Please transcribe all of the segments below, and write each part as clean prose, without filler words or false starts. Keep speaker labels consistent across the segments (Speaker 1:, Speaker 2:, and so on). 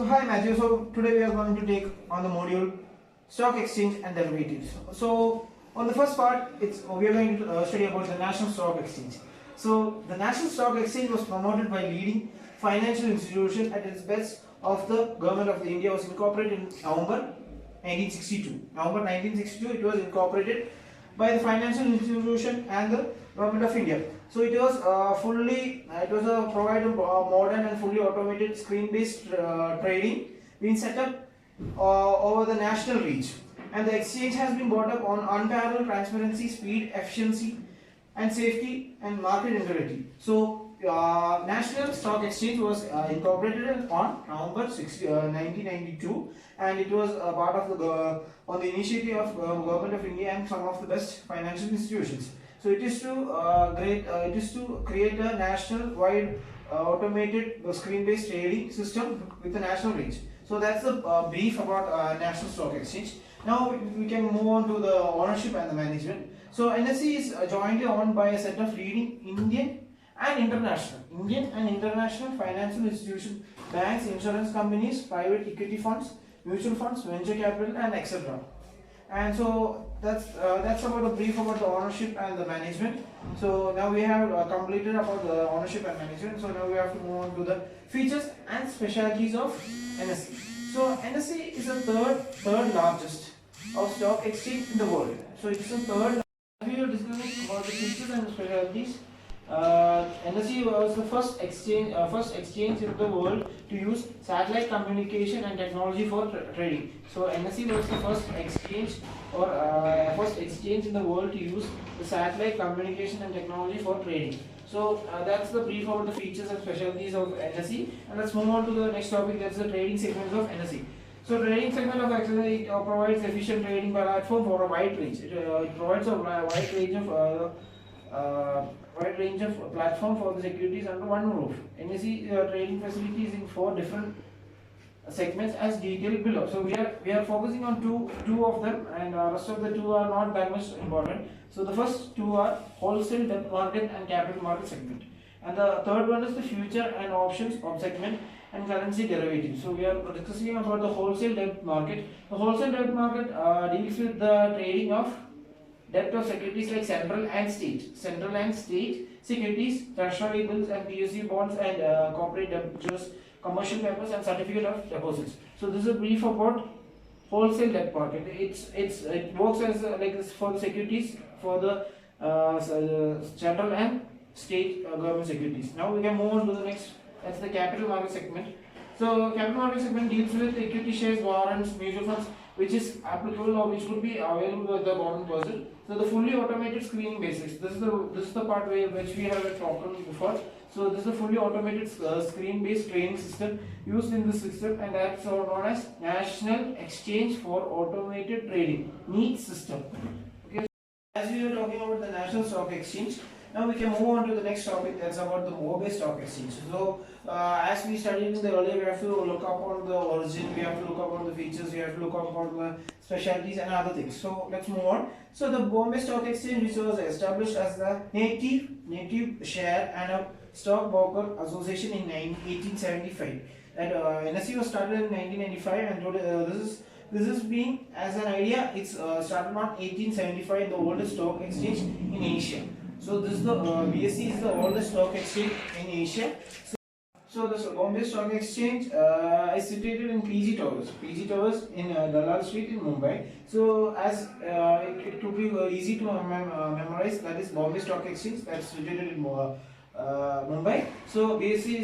Speaker 1: So hi Matthew, so today we are going to take on the module stock exchange and derivatives. So on the first part, we are going to study about the National Stock Exchange. So the National Stock Exchange was promoted by leading financial institution at its best of the government of India. Was incorporated in November 1962. November 1962 it was incorporated by the financial institution and the government of India. So it was provided modern and fully automated screen-based trading being set up over the national reach, and the exchange has been brought up on unparalleled transparency, speed, efficiency, and safety and market integrity. So National Stock Exchange was incorporated on November 1992, and it was part of the on the initiative of government of India and some of the best financial institutions. So it is to create a national-wide automated screen-based trading system with a national reach. So that's the brief about National Stock Exchange. Now we can move on to the ownership and the management. So NSE is jointly owned by a set of leading Indian and international financial institutions, banks, insurance companies, private equity funds, mutual funds, venture capital, and etc. And so that's about the brief about the ownership and the management. So now we have completed about the ownership and management. So now we have to move on to the features and specialties of NSE. So NSE is the third largest of stock exchange in the world. So it's the third. We are discussing about the features and specialties. NSE was the first exchange in the world to use satellite communication and technology for trading. So NSE was the first exchange in the world to use the satellite communication and technology for trading. So that's the brief about the features and specialties of NSE. And let's move on to the next topic. That's the trading segments of NSE. So trading segment of NSE provides efficient trading platform for a wide range. It provides a wide range of platform for the securities under one roof. NSE trading facilities in 4 different segments as detailed below. So we are focusing on two of them, and rest of the 2 are not that much important. So the first 2 are wholesale debt market and capital market segment, and the third one is the future and options segment and currency derivatives. So we are discussing about the wholesale debt market. The wholesale debt market deals with the trading of debt of securities like central and state securities, treasury bills and PSU bonds, and corporate debentures, commercial papers, and certificate of deposits. So this is a brief about wholesale debt market. It works as like for the securities for the central and state government securities. Now we can move on to the next. That's the capital market segment. So capital market segment deals with equity shares, warrants, mutual funds, which is applicable or which would be available with the common person. So the fully automated screening basics. This is the part which we have talked before. So this is a fully automated screen-based trading system used in this system, and that's known as National Exchange for Automated Trading (NEAT) system. Okay. As we were talking about the National Stock Exchange, now we can move on to the next topic. That's about the Bombay Stock Exchange. So as we studied in the earlier, we have to look up on the origin, we have to look up on the features, we have to look up on the specialties and other things. So let's move on. So the Bombay Stock Exchange, which was established as the native share and a stockbroker association in 1875. And NSE was started in 1995, and this is being as an idea. It's started on 1875, the oldest stock exchange in Asia. So this is the BSE is the oldest stock exchange in Asia. So the Bombay Stock Exchange is situated in PG Towers in Dalal Street in Mumbai. So as it could be easy to memorize, that is Bombay Stock Exchange, that's situated in Mumbai. So BSE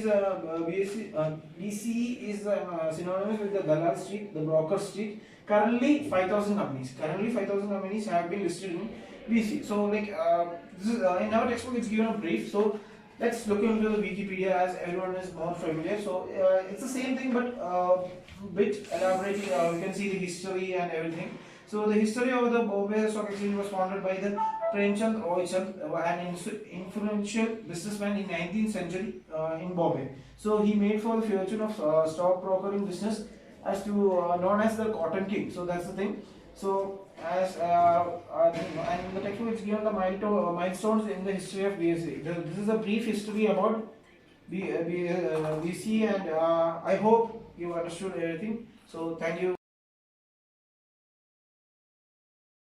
Speaker 1: is synonymous with the Dalal Street, the broker street. Currently 5,000 companies have been listed in BSE. So like this is in our textbook it's given a brief. So let's look into the Wikipedia as everyone is more familiar. So it's the same thing, but bit elaborating. You can see the history and everything. So the history of the Bombay Stock Exchange was founded by the Premchand Roychand, an influential businessman in 19th century in Bombay. So he made for the fortune of stock brokering business as to known as the Cotton King. So that's the thing. So as and in the textbook it's given the milestones in the history of BSE. This is a brief history about BSE, and I hope you understood everything. So thank you.